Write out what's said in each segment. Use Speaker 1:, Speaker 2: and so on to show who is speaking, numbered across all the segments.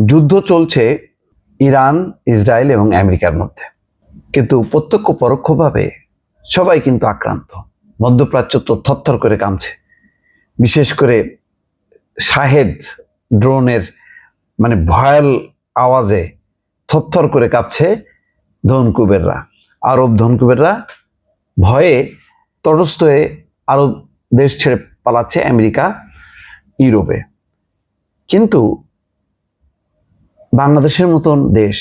Speaker 1: যুদ্ধ চলছে Iran, Israel এবং আমেরিকার মধ্যে, কিন্তু প্রত্যক্ষ পরোক্ষভাবে সবাই কিন্তু আক্রান্ত। মধ্যপ্রাচ্য তো থরথর করে কাঁপছে। বিশেষ করে শাহেদ ড্রোনের ভয়াল আওয়াজে থরথর করে কাঁপছে ধনকুবেররা। আরব ধনকুবেররা ভয়ে তটস্থ হয়ে আরব দেশ ছেড়ে পালাচ্ছে আমেরিকা, ইউরোপে। কিন্তু বাংলাদেশের মতন দেশ,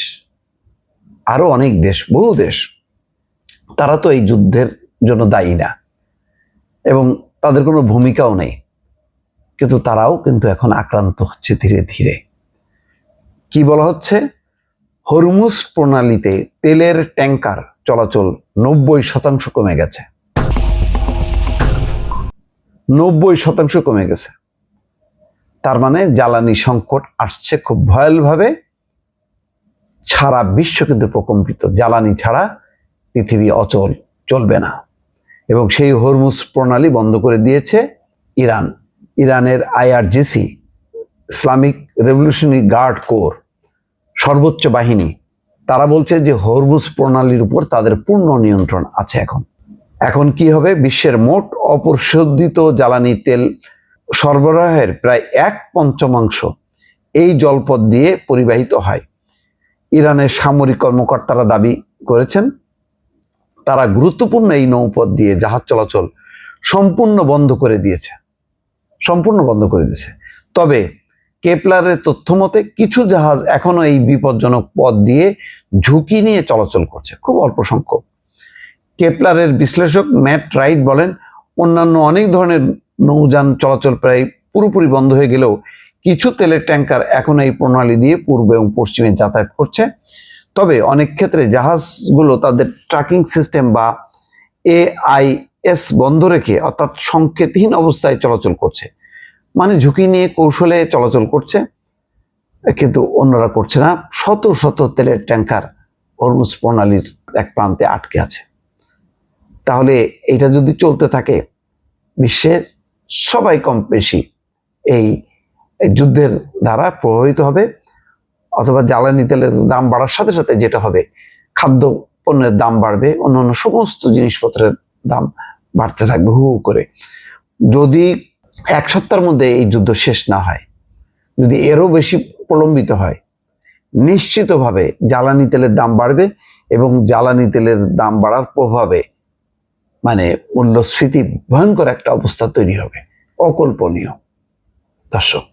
Speaker 1: আরো অনেক দেশ, বহু দেশ, তারা তো এই যুদ্ধের জন্য দায়ী না এবং তাদের কোনো ভূমিকাও নেই, কিন্তু তারাও কিন্তু এখন আক্রান্ত হচ্ছে ধীরে ধীরে। কি বলা হচ্ছে? হরমুজ প্রণালীতে তেলের ট্যাঙ্কার চলাচল 90% কমে গেছে। 90% কমে গেছে। তার মানে জ্বালানি সংকট আসছে খুব ভয়ালভাবে। সারা বিশ্ব কিন্তু প্রকম্পিত। জ্বালানি ছাড়া পৃথিবী অচল, চলবে না। এবং সেই হরমুজ প্রণালী বন্ধ করে দিয়েছে ইরান। ইরানের IRGC, Islamic revolutionary guard corps, সর্বোচ্চ বাহিনী, তারা বলছে যে হরমুজ প্রণালীর উপর তাদের পূর্ণ নিয়ন্ত্রণ আছে। এখন কি হবে? বিশ্বের মোট অপরিশোধিত জ্বালানি তেল সরবরাহের প্রায় 1/5 এই জলপথ দিয়ে পরিবাহিত হয়। ইরানের সামরিক কর্মকর্তারা দাবি করেছেন তারা গুরুত্বপূর্ণ এই নৌপথ দিয়ে জাহাজ চলাচল সম্পূর্ণ বন্ধ করে দিয়েছে। তবে কেপলারের তথ্য মতে কিছু জাহাজ এখনো এই বিপজ্জনক পথ দিয়ে ঝুঁকি নিয়ে চলাচল করছে, খুব অল্প সংখ্যক। কেপলারের বিশ্লেষক ম্যাট রাইট বলেন, অন্যান্য অনেক ধরনের নৌযান চলাচল প্রায় পুরোপুরি বন্ধ হয়ে গেলেও কিছু তেলের ট্যাঙ্কার এখন এই প্রণালী দিয়ে পূর্ব এবং পশ্চিমে যাতায়াত করছে। তবে অনেক ক্ষেত্রে জাহাজগুলো তাদের ট্র্যাকিং সিস্টেম বা AIS বন্ধ রেখে, অর্থাৎ সংকেতহীন অবস্থায় চলাচল করছে। ঝুঁকি নিয়ে কৌশলে চলাচল করছে, কিন্তু অন্যরা করছে না। শত শত তেলের ট্যাঙ্কার হরমুজ প্রণালীর এক প্রান্তে আটকে আছে। তাহলে এটা যদি চলতে থাকে, বিশ্বের সবাই কম বেশি এই যুদ্ধের দ্বারা প্রভাবিত হবে, অথবা জ্বালানি তেলের দাম বাড়ার সাথে সাথে যেটা হবে, খাদ্য পণ্যের দাম বাড়বে, অন্যান্য সমস্ত জিনিসপত্রের দাম বাড়তে থাকবে হু হু করে। যদি 1 সপ্তাহের মধ্যে এই যুদ্ধ শেষ না হয়, যদি এরও বেশি প্রলম্বিত হয়, নিশ্চিতভাবে জ্বালানি তেলের দাম বাড়বে এবং জ্বালানি তেলের দাম বাড়ার প্রভাবে মূল্যস্ফীতি ভয়ঙ্কর একটা অবস্থা তৈরি হবে, অকল্পনীয়। দর্শক।